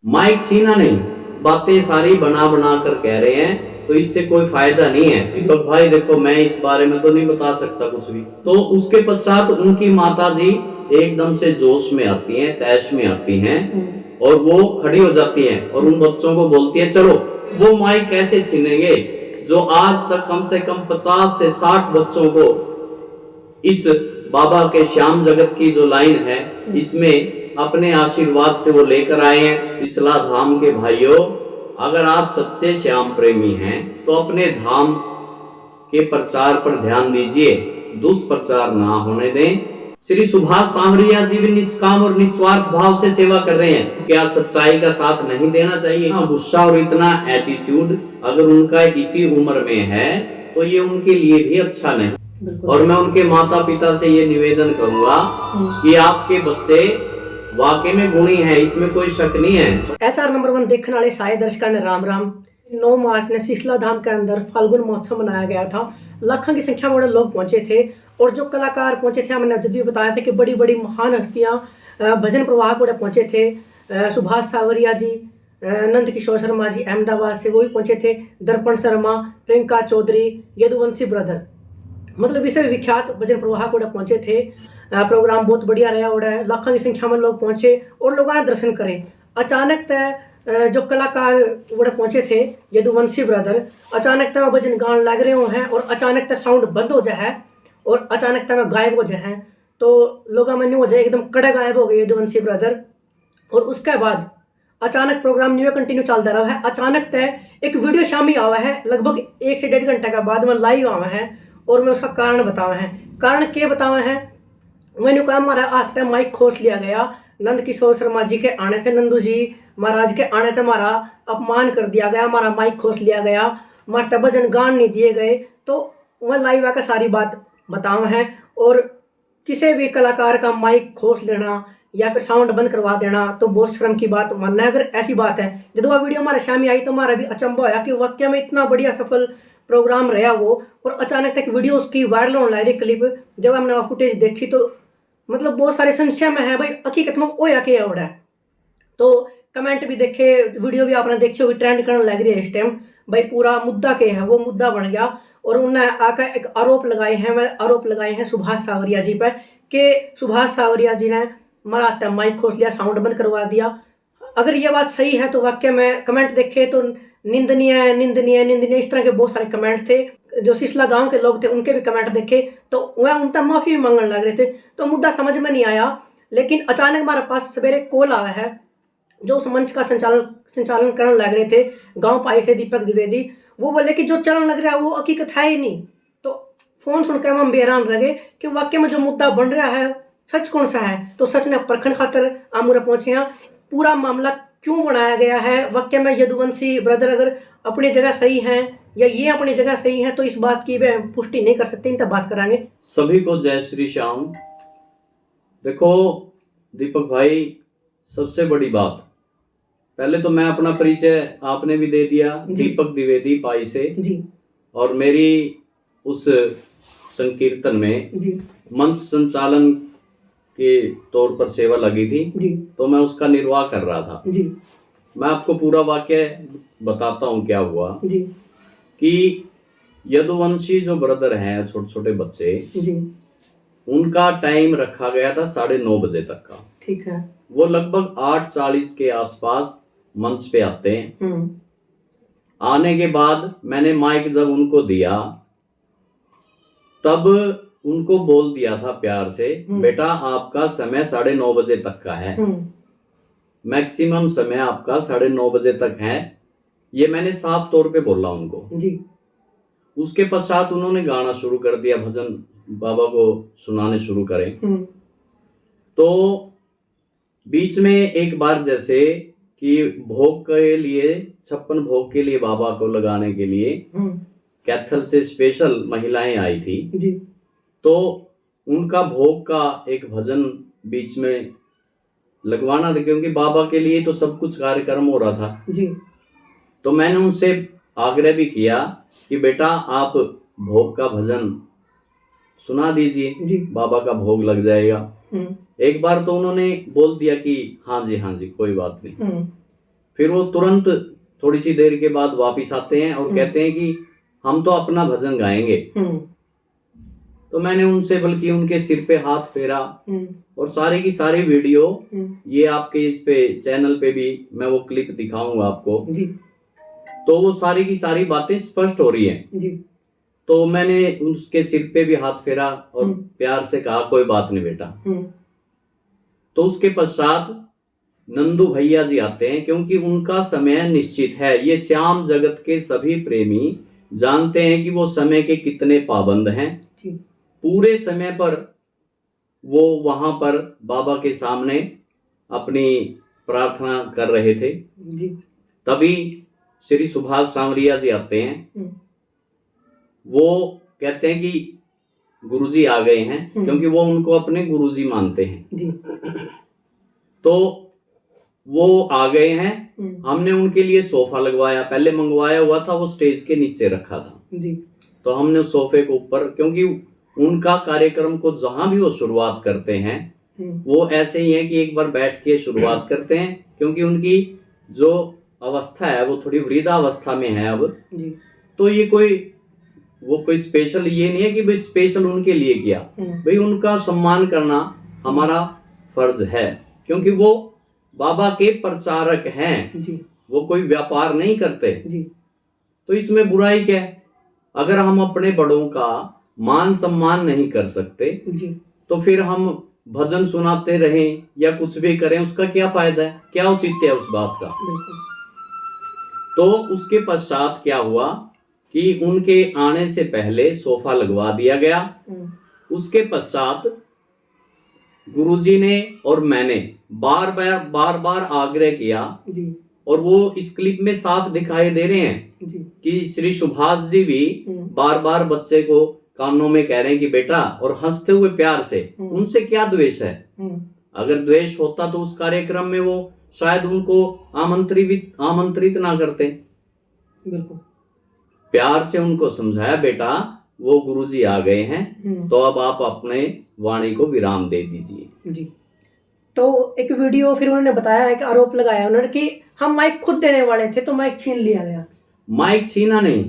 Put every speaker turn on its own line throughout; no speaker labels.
Mic छीना नहीं, बातें सारी बना बना कर कह रहे हैं, तो इससे कोई फायदा नहीं है। दीपक भाई देखो, मैं इस बारे में तो नहीं बता सकता कुछ भी। तो उसके पश्चात उनकी माता जी एकदम से जोश में आती हैं, तैश में आती हैं और वो खड़ी हो जाती हैं और उन बच्चों को बोलती है चलो। वो माइक कैसे छीनेंगे जो आज तक कम से कम 50 से 60 बच्चों को इस बाबा के श्याम जगत की जो लाइन है इसमें अपने आशीर्वाद से वो लेकर आए हैं। शीतला धाम के भाइयों, अगर आप सच्चे श्याम प्रेमी हैं तो अपने धाम के प्रचार पर ध्यान दीजिए, दुष्प्रचार ना होने दें। श्री सुभाष सांवरिया जी भी निष्काम और निस्वार्थ भाव से सेवा कर रहे हैं, क्या सच्चाई का साथ नहीं देना चाहिए? गुस्सा और इतना एटीट्यूड अगर उनका इसी उम्र में है तो ये उनके लिए भी अच्छा नहीं। और मैं उनके माता पिता से ये निवेदन करूंगा कि आपके बच्चे वाकई में गुणी हैं, इसमें कोई शक नहीं है।
HR नंबर 1 देखने वाले सारे दर्शकों ने राम राम। 9 मार्च ने शीतला धाम के अंदर फाल्गुन महोत्सव मनाया गया था। लाखों की संख्या में लोग पहुंचे थे और जो कलाकार पहुंचे थे, हमने जब भी बताया था कि बड़ी बड़ी महान हस्तियां भजन प्रवाह को पहुंचे थे। सुभाष सावरिया जी, नंद किशोर शर्मा जी अहमदाबाद से वो भी पहुंचे थे, दर्पण शर्मा, प्रियंका चौधरी, यदुवंशी ब्रदर, मतलब विश्व विख्यात भजन प्रवाह को पहुंचे थे। प्रोग्राम बहुत बढ़िया रहा और लाखों की संख्या में लोग पहुंचे और लोगों ने दर्शन करें। अचानक जो कलाकार वो पहुंचे थे यदुवंशी ब्रदर, अचानक वो भजन गान लग रहे हैं और अचानक साउंड बंद हो जाए और अचानक में गायब हो जाए, तो लोगों में नहीं हो जाए, एकदम कड़े गायब हो गए यदुवंशी ब्रदर। और उसके बाद अचानक प्रोग्राम न्यू कंटिन्यू चलता रहा है। अचानक एक वीडियो शामी आवा है, लगभग 1 से 1.5 घंटे के बाद में लाइव आवा है और मैं उसका कारण बतावा है। कारण क्या बतावा है, मैंने कहा हमारा आज माइक खोस लिया गया, नंद किशोर शर्मा जी के आने से, नंदू जी महाराज के आने से हमारा अपमान कर दिया गया, हमारा माइक खोस लिया गया, हमारे भजन गान नहीं दिए गए। तो वह लाइव आकर सारी बात बतावा है और किसी भी कलाकार का माइक खोस लेना या फिर साउंड बंद करवा देना तो बहुत शर्म की बात मानना है। अगर ऐसी बात है, जब वह वीडियो हमारे सामने आई तो हमारा भी अचंभा होया कि वाकई में इतना बढ़िया सफल प्रोग्राम रहा वो, और अचानक तक वीडियो उसकी वायरल होने लगी क्लिप। जब हमने वह फुटेज देखी तो मतलब बहुत सारे संशय में है भाई हकीकत में होया क्या हो रहा है। तो कमेंट भी देखे, वीडियो भी आपने देखी होगी, ट्रेंड करने लग रही है इस टाइम। भाई पूरा मुद्दा क्या है, वो मुद्दा बन गया और उन्होंने आकर एक आरोप लगाए हैं सुभाष सावरिया जी पर कि सुभाष सावरिया जी ने हमारा माइक खोस लिया, साउंड बंद करवा दिया। अगर ये बात सही है तो वाकई में कमेंट देखे तो निंदनीय निंदनीय निंदनीय इस तरह के बहुत सारे कमेंट थे। जो शीतला गांव के लोग थे उनके भी कमेंट देखे तो वह उनका माफ़ी मांगने लग रहे थे। तो मुद्दा समझ में नहीं आया, लेकिन अचानक हमारे पास सवेरे कॉल आया है जो उस मंच का संचालन करने लग रहे थे, गांव पाई से दीपक द्विवेदी। वो बोले कि जो चलन लग रहा है वो हकीकत है ही नहीं। तो फ़ोन सुनकर हम बेहरान रह गए कि वाकई में जो मुद्दा बन रहा है सच कौन सा है। तो सच ने परखण खातर आमुरे पहुँचे हैं, पूरा मामला क्यों बनाया गया है, वाकई में यदुवंशी ब्रदर अगर अपनी जगह सही हैं या ये अपनी जगह सही है, तो इस बात की वे पुष्टि नहीं कर सकते, इन तक बात करांगे।
सभी को जय श्री श्याम। देखो दीपक भाई, सबसे बड़ी बात, पहले तो मैं अपना परिचय आपने भी दे दिया, दीपक द्विवेदी पाई से जी। और मेरी उस संकीर्तन में जी मंच संचालन के तौर पर सेवा लगी थी जी। तो मैं उसका निर्वाह कर रहा था जी। मैं आपको पूरा वाक्य बताता हूँ क्या हुआ जी। कि यदुवंशी जो ब्रदर हैं, छोटे छोटे बच्चे जी, उनका टाइम रखा गया था 9:30 बजे तक का, ठीक है। वो लगभग 8:40 के आसपास मंच पे आते हैं। आने के बाद मैंने माइक जब उनको दिया तब उनको बोल दिया था प्यार से, बेटा आपका समय 9:30 बजे तक का है, मैक्सिमम समय आपका 9:30 बजे तक है, ये मैंने साफ तौर पे बोला उनको जी। उसके पश्चात उन्होंने गाना शुरू कर दिया, भजन बाबा को सुनाने शुरू करें। तो बीच में एक बार जैसे कि भोग के लिए 56 भोग के लिए बाबा को लगाने के लिए कैथल से स्पेशल महिलाएं आई थी जी। तो उनका भोग का एक भजन बीच में लगवाना था, क्योंकि बाबा के लिए तो सब कुछ कार्यक्रम हो रहा था जी। तो मैंने उनसे आग्रह भी किया कि बेटा आप भोग का भजन सुना दीजिए जी, बाबा का भोग लग जाएगा। एक बार तो उन्होंने बोल दिया कि हाँ जी कोई बात नहीं। फिर वो तुरंत थोड़ी सी देर के बाद वापस आते हैं और कहते हैं कि हम तो अपना भजन गाएंगे। तो मैंने उनसे बल्कि उनके सिर पे हाथ फेरा और सारी की सारी वीडियो ये आपके इस पे चैनल पे भी मैं वो क्लिप दिखाऊंगा आपको
जी।
तो वो सारी की सारी बातें स्पष्ट हो रही हैं
जी।
तो मैंने उसके सिर पे भी हाथ फेरा और प्यार से कहा कोई बात नहीं बेटा। तो उसके पश्चात नंदू भैया जी आते हैं क्योंकि उनका समय निश्चित है। ये श्याम जगत के सभी प्रेमी जानते हैं कि वो समय के कितने पाबंद हैं। पूरे समय पर वो वहां पर बाबा के सामने अपनी प्रार्थना कर रहे थे जी। तभी श्री सुभाष सांवरिया जी आते हैं। वो कहते हैं कि गुरुजी आ गए हैं क्योंकि वो उनको अपने गुरुजी मानते हैं जी। तो वो आ गए हैं। हमने उनके लिए सोफा लगवाया, पहले मंगवाया हुआ था, वो स्टेज के नीचे रखा था जी। तो हमने उस सोफे को ऊपर, क्योंकि उनका कार्यक्रम को जहां भी वो शुरुआत करते हैं वो ऐसे ही है कि एक बार बैठ के शुरुआत करते हैं क्योंकि उनकी जो अवस्था है वो थोड़ी वृद्धावस्था में है अब जी। तो ये कोई स्पेशल ये नहीं है कि भाई स्पेशल उनके लिए किया, भाई उनका सम्मान करना हमारा फर्ज है क्योंकि वो बाबा के प्रचारक हैं जी। वो कोई व्यापार नहीं करते जी। तो इसमें बुराई क्या है? अगर हम अपने बड़ों का मान सम्मान नहीं कर सकते जी। तो फिर हम भजन सुनाते रहें या कुछ भी करें उसका क्या फायदा है, क्या औचित्य है उस बात का। तो उसके पश्चात क्या हुआ कि उनके आने से पहले सोफा लगवा दिया गया। उसके पश्चात गुरुजी ने और मैंने बार बार आग्रह किया जी। और वो इस क्लिप में साफ दिखाई दे रहे हैं जी। कि श्री सुभाष जी भी बार बार बच्चे को कानों में कह रहे हैं कि बेटा, और हंसते हुए प्यार से। उनसे क्या द्वेष है? अगर द्वेष होता तो उस कार्यक्रम में वो शायद उनको आमंत्रित ना करते। बिल्कुल प्यार से उनको समझाया, बेटा वो गुरुजी आ गए हैं तो अब आप अपने वाणी को विराम दे दीजिए जी।
तो एक वीडियो फिर उन्होंने बताया है कि आरोप लगाया उन्होंने कि हम माइक खुद देने वाले थे तो माइक छीन लिया गया।
माइक छीना नहीं,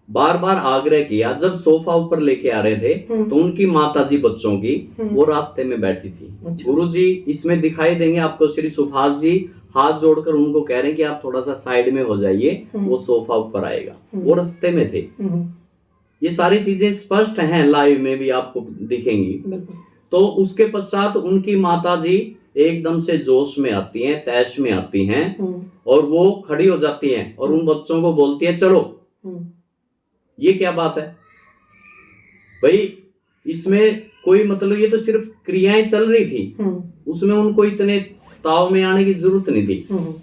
बार बार आग्रह किया। जब सोफा ऊपर लेके आ रहे थे तो उनकी माताजी बच्चों की वो रास्ते में बैठी थी। अच्छा। गुरुजी इसमें दिखाई देंगे आपको, श्री सुभाष जी हाथ जोड़कर उनको कह रहे हैं कि आप थोड़ा सा साइड में हो जाइए, वो सोफा ऊपर आएगा। वो रास्ते में थे। ये सारी चीजें स्पष्ट हैं, लाइव में भी आपको दिखेंगी। तो उसके पश्चात उनकी माताजी एकदम से जोश में आती हैं, तैश में आती हैं और वो खड़ी हो जाती हैं और उन बच्चों को बोलती है चलो। ये क्या बात है भाई? इसमें कोई मतलब, ये तो सिर्फ क्रियाएं चल रही थी, उसमें उनको इतने ताव में आने की जरूरत नहीं थी।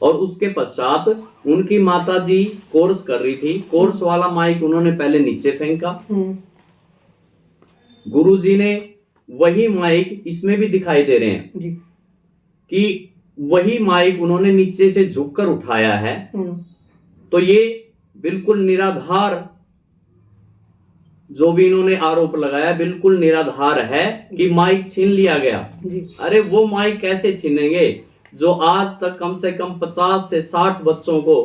और उसके पश्चात उनकी माताजी कोर्स कर रही थी, कोर्स वाला माइक उन्होंने पहले नीचे फेंका। गुरुजी ने वही माइक, इसमें भी दिखाई दे रहे हैं जी। कि वही माइक उन्होंने नीचे से झुककर उठाया है। तो ये बिल्कुल निराधार, जो भी इन्होंने आरोप लगाया बिल्कुल निराधार है कि माइक छीन लिया गया जी। अरे वो माइक कैसे छीनेंगे जो आज तक कम से कम 50 से 60 बच्चों को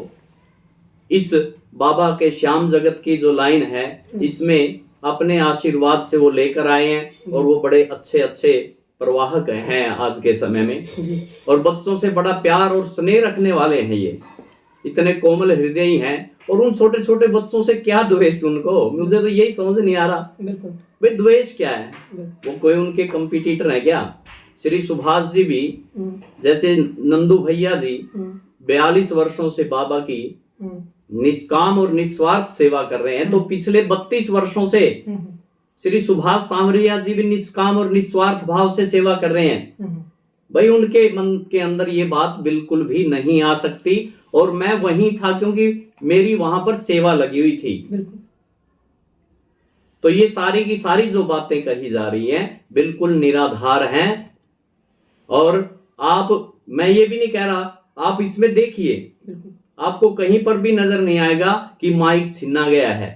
इस बाबा के श्याम जगत की जो लाइन है इसमें अपने आशीर्वाद से वो लेकर आए हैं और वो बड़े अच्छे प्रवाहक हैं आज के समय में और बच्चों से बड़ा प्यार और स्नेह रखने वाले हैं। ये इतने कोमल हृदयी हैं और उन छोटे छोटे बच्चों से क्या द्वेष उनको, मुझे तो यही समझ नहीं आ रहा भाई द्वेष क्या है? वो कोई उनके कंपटीटर है क्या? श्री सुभाष जी भी जैसे नंदू भैया जी 42 वर्षों से बाबा की निष्काम और निस्वार्थ सेवा कर रहे हैं, तो पिछले 32 वर्षों से श्री सुभाष सांवरिया जी भी निष्काम और निस्वार्थ भाव से सेवा कर रहे हैं। भाई उनके मन के अंदर ये बात बिल्कुल भी नहीं आ सकती और मैं वहीं था क्योंकि मेरी वहां पर सेवा लगी हुई थी। तो ये सारी की सारी जो बातें कही जा रही हैं बिल्कुल निराधार हैं। और मैं ये भी नहीं कह रहा, आप इसमें देखिए, आपको कहीं पर भी नजर नहीं आएगा कि माइक छीना गया है।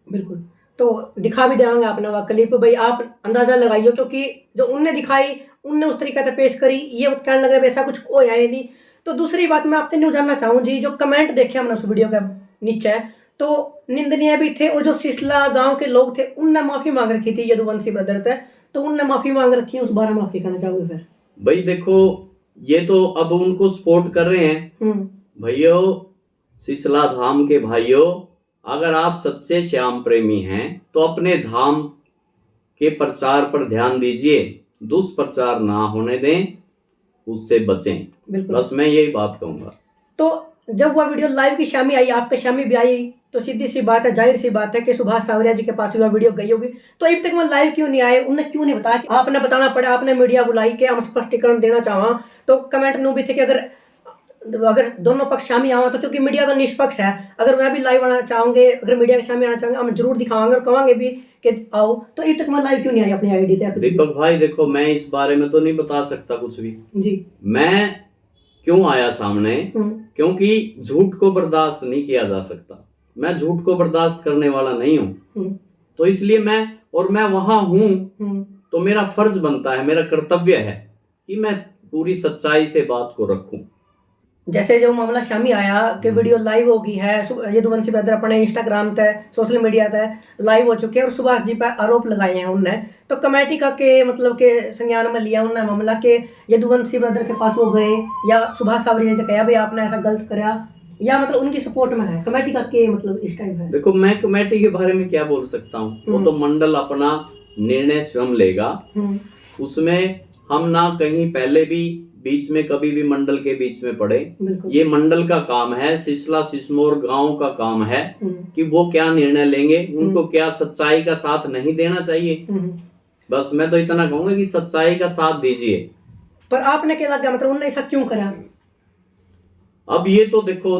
बिल्कुल, तो दिखा भी देंगे आपने वह क्लिप, भाई आप अंदाजा लगाइए क्योंकि जो उनने दिखाई उनने उस तरीके से पेश करी, ये कहने लगे वैसा कुछ हो है नहीं। तो दूसरी बात मैं आपसे न्यू जानना चाहूँ जी, जो कमेंट देखे हमने उस वीडियो के नीचे, तो निंदनीय भी थे, और जो सिसला गांव के लोग थे उनने माफी मांग रखी थी, यदुवंशी ब्रदर थे, तो उनने माफी मांग रखी है, उस बारे में आप क्या कहना चाहोगे फिर?
भाई देखो, ये तो अब उनको सपोर्ट कर रहे हैं। भाइयों, सिसला धाम के भाइयों, अगर आप सच्चे श्याम प्रेमी हैं तो अपने धाम के प्रचार पर ध्यान दीजिए, दुष्प्रचार ना होने दें, उससे बचें। बस मैं यही बात कहूंगा।
तो जब वह वीडियो लाइव की शामी आई, आपके शामी भी आई, तो सीधी सी बात है, जाहिर सी बात है कि सुभाष सावरिया जी के पास वह वीडियो गई होगी, तो अब तक वो लाइव क्यों नहीं आए? उन्हें क्यों नहीं बताया कि आपने बताना पड़ा, आपने मीडिया बुलाई कि हम स्पष्टीकरण देना चाहा? तो कमेंट में भी थे कि अगर दोनों पक्ष शामी आवा, तो क्योंकि मीडिया तो निष्पक्ष है, अगर वह भी लाइव आना चाहोगे, अगर मीडिया के सामने आना चाहेंगे, हम जरूर दिखाएंगे और कहेंगे भी कि आओ, तो अब तक मैं लाइव क्यों नहीं आई अपनी आईडी पे?
दीपक भाई देखो, मैं इस बारे में तो नहीं बता सकता कुछ भी
जी।
मैं क्यों आया सामने, क्योंकि झूठ को बर्दाश्त नहीं किया जा सकता, मैं झूठ को बर्दाश्त करने वाला नहीं हूँ, तो इसलिए मैं वहां हूँ, तो मेरा फर्ज बनता है, मेरा कर्तव्य है कि मैं पूरी सच्चाई से बात को रखूं।
जैसे जो मामला शामी आया कि वीडियो लाइव हो गई है, यदुवंशी ब्रदर अपने इंस्टाग्राम पे, सोशल मीडिया पे लाइव हो चुके हैं और सुभाष जी पे आरोप लगाए हैं उनने, तो कमेटी का के मतलब के संज्ञान में लिया उन्होंने मामला के यदुवंशी ब्रदर के पास वो गए, या सुभाष सावरिया जी कहा भाई आपने ऐसा गलत कराया, या मतलब उनकी सपोर्ट में है कमेटी का के मतलब इस टाइम है?
देखो, मैं कमेटी के बारे में क्या बोल सकता हूँ, वो तो मंडल अपना निर्णय स्वयं लेगा, उसमें हम ना कहीं पहले भी बीच में कभी भी मंडल के बीच में पड़े। ये मंडल का काम है, सिसला सिसमोर गांव का काम है कि वो क्या निर्णय लेंगे, उनको क्या सच्चाई का साथ नहीं देना चाहिए। बस मैं तो इतना कहूंगा कि सच्चाई का साथ दीजिए।
पर आपने क्या लगा, मतलब उन्होंने ऐसा क्यों करा?
अब ये तो देखो,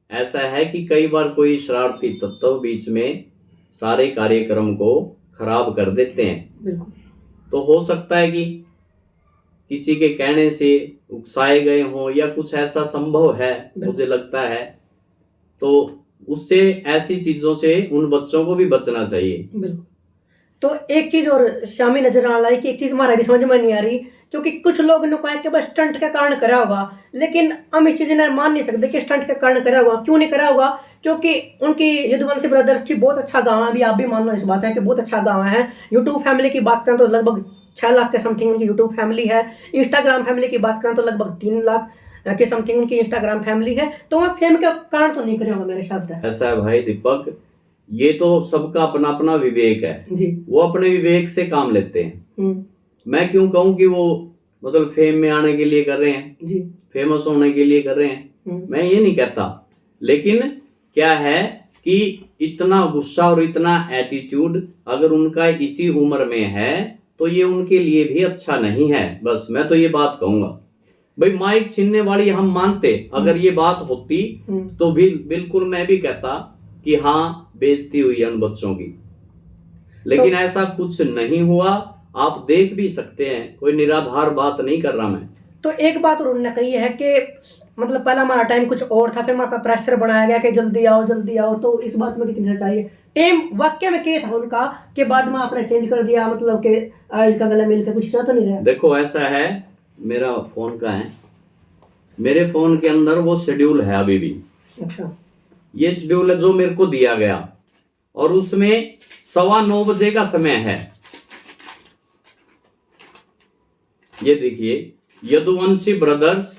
ऐसा है कि कई बार कोई शरारती तत्व बीच में सारे कार्यक्रम को खराब कर देते हैं। तो हो सकता है कि किसी के कहने से उकसाए गए हों या कुछ ऐसा संभव है, मुझे लगता है, तो उससे ऐसी चीजों से उन बच्चों को भी बचना चाहिए।
बिल्कुल। तो एक चीज और शामी नजर आ रहा है कि एक चीज हमारा भी समझ में नहीं आ रही, क्योंकि कुछ लोग ने कहा कि बस स्टंट के कारण करा होगा, लेकिन हम इस चीज ने मान नहीं सकते कि स्टंट के कारण करा होगा। क्यों नहीं करा होगा? क्योंकि उनकी यदुवंशी ब्रदर्स की बहुत अच्छा गाँव है, अभी आप भी मान लो इस बात है कि बहुत अच्छा गाँव है। यूट्यूब फैमिली की बात करें तो लगभग 6 लाख के समथिंग उनकी यूट्यूब फैमिली है। इंस्टाग्राम फैमिली की बात करें तो लगभग 3 लाख के समथिंग उनकी इंस्टाग्राम फैमिली है। तो वह फेम का कारण तो नहीं करे होगा मेरे शब्द है।
ऐसा है भाई दीपक, ये तो सबका अपना अपना विवेक है
जी,
वो अपने विवेक से काम लेते हैं। मैं क्यों कहूँ कि वो मतलब फेम में आने के लिए कर रहे हैं जी, फेमस होने के लिए कर रहे हैं, मैं ये नहीं कहता। लेकिन क्या है कि इतना गुस्सा और इतना एटीट्यूड अगर उनका इसी उम्र में है तो ये उनके लिए भी अच्छा नहीं है। बस मैं तो ये बात कहूंगा। भाई माइक छीनने वाली हम मानते, अगर ये बात होती तो भी बिल्कुल मैं भी कहता कि हाँ बेइज्जती हुई है उन बच्चों की, लेकिन ऐसा कुछ नहीं हुआ। आप देख भी सकते हैं, कोई निराधार बात नहीं कर रहा मैं।
तो एक बात और उन्होंने कही है कि मतलब पहला हमारा टाइम कुछ और था, फिर हमारे पास प्रेशर बनाया गया कि जल्दी आओ जल्दी आओ, तो इस बात में कितनी सच्चाई है? टाइम वाक्य में क्या था उनका कि बाद में आपने चेंज कर दिया, मतलब कि आज का गला मिलकर कुछ तो नहीं रहा?
देखो ऐसा है, मेरा फोन का है, मेरे फोन के अंदर वो शेड्यूल है अभी भी।
अच्छा,
ये शेड्यूल है जो मेरे को दिया गया और उसमें 9:15 बजे का समय है। ये देखिए, यदुवंशी ब्रदर्स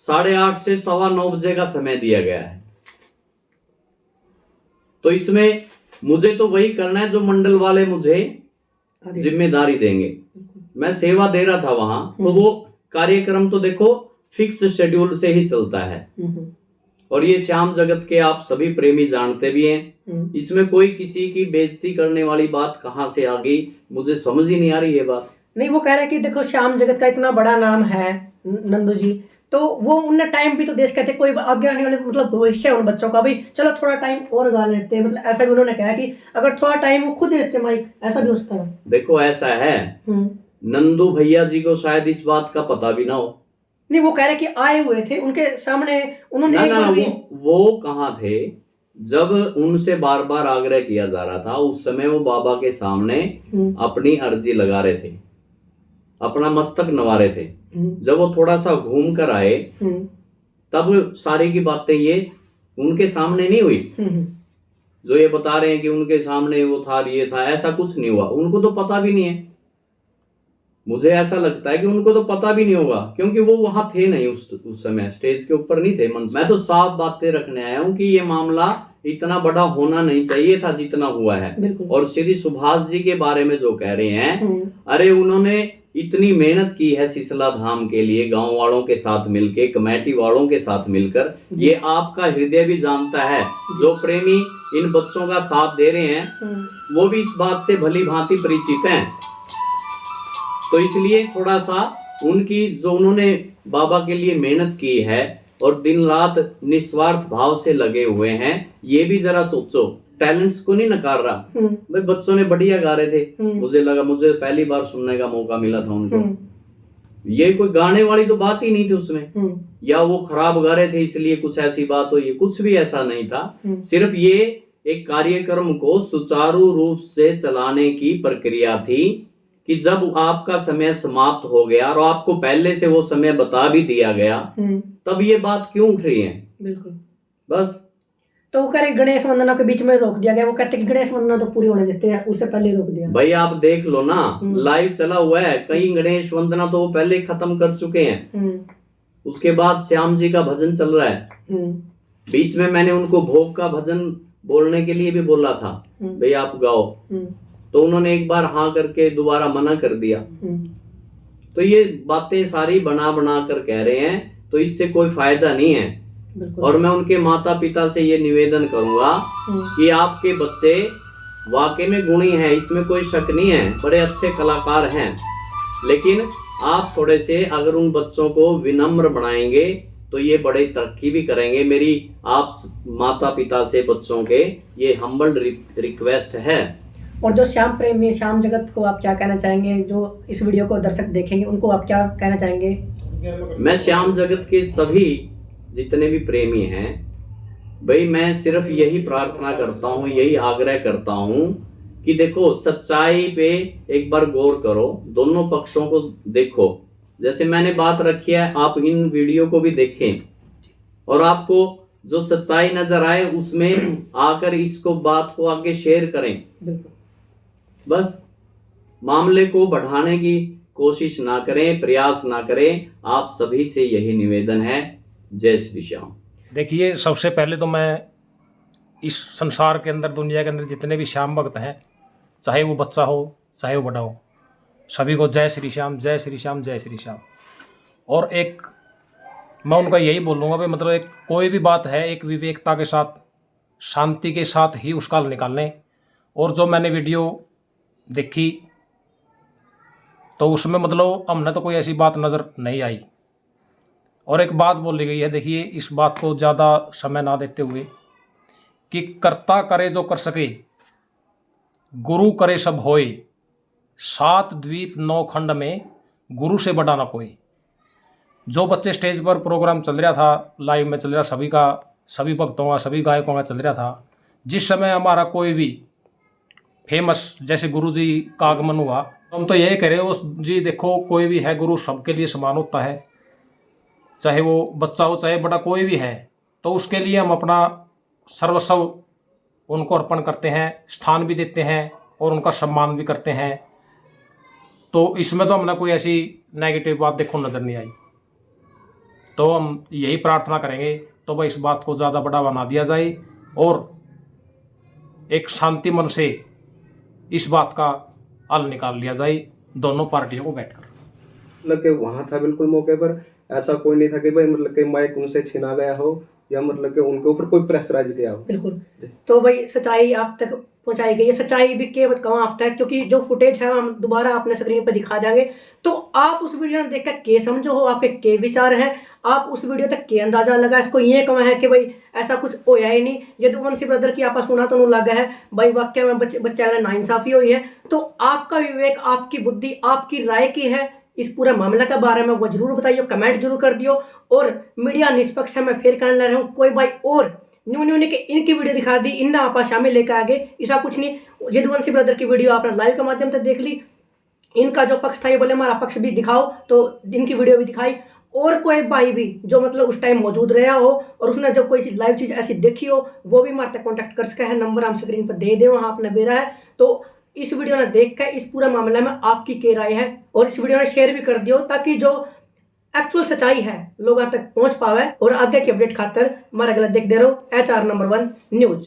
8:30 से 9:15 बजे का समय दिया गया है। तो इसमें मुझे तो वही करना है जो मंडल वाले मुझे जिम्मेदारी देंगे। मैं सेवा दे रहा था वहां, तो वो कार्यक्रम तो देखो फिक्स शेड्यूल से ही चलता है। और ये श्याम जगत के आप सभी प्रेमी जानते भी हैं, इसमें कोई किसी की बेइज्जती करने वाली बात कहां से आ गई, मुझे समझ ही नहीं आ रही ये बात।
नहीं, वो कह रहे हैं कि देखो श्याम जगत का इतना बड़ा नाम है नंदू जी, तो वो उनने टाइम भी तो देश कहते कोई आगे आने वाले मतलब भविष्य है उन बच्चों का, भी चलो थोड़ा टाइम और गा लेते हैं, मतलब ऐसा भी उन्होंने कहा कि अगर थोड़ा टाइम वो खुद देते माइक, ऐसा भी हो सकता है।
देखो ऐसा है, नंदू भैया जी को शायद इस बात का पता भी ना हो।
नहीं, वो कह रहे कि आए हुए थे उनके सामने, उन्होंने
वो कहाँ थे जब उनसे बार बार आग्रह किया जा रहा था, उस समय वो बाबा के सामने अपनी अर्जी लगा रहे थे। अपना मस्तक नवा रहे थे। जब वो थोड़ा सा घूम कर आए तब सारी की बातें ये उनके सामने नहीं हुई। जो ये बता रहे हैं कि उनके सामने वो था, ये था, ऐसा कुछ नहीं हुआ। उनको तो पता भी नहीं है। मुझे ऐसा लगता है कि उनको तो पता भी नहीं होगा, क्योंकि वो वहां थे नहीं, उस समय स्टेज के ऊपर नहीं थे। मैं तो साफ बातें रखने आया हूं कि ये मामला इतना बड़ा होना नहीं चाहिए था जितना हुआ है। और श्री सुभाष जी के बारे में जो कह रहे हैं, अरे उन्होंने इतनी मेहनत की है सिसला धाम के लिए, गांव वालों के साथ मिलकर, कमेटी वालों के साथ मिलकर। ये आपका हृदय भी जानता है। जो प्रेमी इन बच्चों का साथ दे रहे हैं वो भी इस बात से भली भांति परिचित हैं। तो इसलिए थोड़ा सा उनकी जो उन्होंने बाबा के लिए मेहनत की है और दिन रात निस्वार्थ भाव से लगे हुए हैं, ये भी जरा सोचो। टैलेंट्स को नहीं नकार रहा भाई, बच्चों ने बढ़िया गा रहे थे। मुझे लगा, मुझे पहली बार सुनने का मौका मिला था उनको। ये कोई गाने वाली तो बात ही नहीं थी उसमें, या वो खराब गा रहे थे इसलिए कुछ ऐसी बात हो, ये कुछ भी ऐसा नहीं था। सिर्फ ये एक कार्यक्रम को सुचारू रूप से चलाने की प्रक्रिया थी कि जब आपका समय समाप्त हो गया और आपको पहले से वो समय बता भी दिया गया, तब ये बात क्यों उठ रही है?
बिल्कुल।
बस
तो वो कह रहे गणेश वंदना के बीच में रोक दिया गया। वो कहते कि गणेश वंदना तो पूरी होने देते हैं, उससे पहले रोक दिया। भाई
आप देख लो ना, लाइव चला हुआ है। कई गणेश वंदना तो वो पहले खत्म कर चुके हैं। उसके बाद श्याम जी का भजन चल रहा है। बीच में मैंने उनको भोग का भजन बोलने के लिए भी बोला था, भाई आप गाओ, तो उन्होंने एक बार हाँ करके दोबारा मना कर दिया। तो ये बातें सारी बना बना कर कह रहे हैं, तो इससे कोई फायदा नहीं है। और मैं उनके माता पिता से ये निवेदन करूंगा कि आपके बच्चे वाकई में गुणी हैं, इसमें कोई शक नहीं है, बड़े अच्छे कलाकार हैं। लेकिन आप थोड़े से अगर उन बच्चों को विनम्र बनाएंगे तो ये बड़े तरक्की भी करेंगे। मेरी आप माता पिता से बच्चों के ये हम्बल रिक्वेस्ट है।
और जो श्याम प्रेमी, श्याम जगत को आप क्या कहना चाहेंगे? जो इस वीडियो को दर्शक देखेंगे उनको आप क्या कहना चाहेंगे?
मैं श्याम जगत के सभी जितने भी प्रेमी हैं, भाई मैं सिर्फ यही प्रार्थना करता हूँ, यही आग्रह करता हूँ कि देखो, सच्चाई पे एक बार गौर करो, दोनों पक्षों को देखो। जैसे मैंने बात रखी है, आप इन वीडियो को भी देखें और आपको जो सच्चाई नजर आए उसमें आकर इसको बात को आगे शेयर करें। बस मामले को बढ़ाने की कोशिश ना करें, प्रयास ना करें। आप सभी से यही निवेदन है। जय श्री श्याम।
देखिए, सबसे पहले तो मैं इस संसार के अंदर, दुनिया के अंदर जितने भी श्याम भक्त हैं, चाहे वो बच्चा हो चाहे वो बड़ा हो, सभी को जय श्री श्याम, जय श्री श्याम, जय श्री श्याम। और एक मैं उनका यही बोलूँगा भाई, मतलब एक कोई भी बात है एक विवेकता के साथ, शांति के साथ ही उसका हल निकालने। और जो मैंने वीडियो देखी तो उसमें मतलब हमने तो कोई ऐसी बात नज़र नहीं आई। और एक बात बोली गई है, देखिए इस बात को ज़्यादा समय ना देते हुए, कि कर्ता करे जो कर सके, गुरु करे सब होए, 7 द्वीप 9 खंड में गुरु से बड़ा ना कोई। जो बच्चे स्टेज पर प्रोग्राम चल रहा था, लाइव में चल रहा, सभी का, सभी भक्तों का, सभी गायकों का चल रहा था। जिस समय हमारा कोई भी फेमस जैसे गुरु जी का आगमन हुआ, तो हम तो यही कह रहे हो जी, देखो कोई भी है, गुरु सबके लिए समान होता है, चाहे वो बच्चा हो चाहे बड़ा, कोई भी है। तो उसके लिए हम अपना सर्वस्व उनको अर्पण करते हैं, स्थान भी देते हैं और उनका सम्मान भी करते हैं। तो इसमें तो हमने कोई ऐसी नेगेटिव बात देखो नज़र नहीं आई। तो हम यही प्रार्थना करेंगे तो भाई इस बात को ज़्यादा बढ़ावा ना दिया जाए और एक शांति मन से इस बात का हल निकाल लिया जाए, दोनों पार्टियों को बैठकर।
मतलब कि वहाँ था बिल्कुल मौके पर, ऐसा कोई नहीं था कि भाई मतलब कि माइक उनसे छीना गया हो या मतलब कि उनके ऊपर कोई प्रेशराइज किया हो।
बिल्कुल। तो भाई सच्चाई आप तक पहुंचाई गई है। सच्चाई भी के बताऊँ आप तक, क्योंकि जो फुटेज है हम दोबारा अपने स्क्रीन पर दिखा देंगे, तो आप उस वीडियो में देखकर के समझो हो, आपके के विचार हैं, आप उस वीडियो तक के अंदाजा लगा। इसको ये कहा है कि भाई ऐसा कुछ होया ही नहीं। यदुवंशी ब्रदर की आप सुना तो लगा है भाई वाकई में बच्चे वाले नाइंसाफी हुई है। तो आपका विवेक, आपकी बुद्धि, आपकी राय की है इस पूरे मामले के बारे में, वो जरूर बताइए, कमेंट जरूर कर दियो। और मीडिया निष्पक्ष है, मैं फिर कहने लग रहा हूँ, कोई भाई और न्यू ने इनकी वीडियो दिखा दी, इन्ना आप शामिल लेकर आ गए, ऐसा कुछ नहीं। यदुवंशी ब्रदर की वीडियो आपने लाइव के माध्यम से देख ली, इनका जो पक्ष था ये बोले हमारा पक्ष भी दिखाओ, तो इनकी वीडियो भी दिखाई। और कोई भाई भी जो मतलब उस टाइम मौजूद रहा हो और उसने जब कोई लाइव चीज ऐसी देखी हो वो भी हमारे तक कॉन्टैक्ट कर सके है। नंबर हम स्क्रीन पर दे दे, वहां अपने बेरा है। तो इस वीडियो ने देख कर इस पूरे मामले में आपकी क्या राय है, और इस वीडियो ने शेयर भी कर दियो ताकि जो एक्चुअल सच्चाई है लोगों तक पहुंच पावे। और आगे की अपडेट खातर हमारा गलत देखते रहो HR नंबर 1 न्यूज।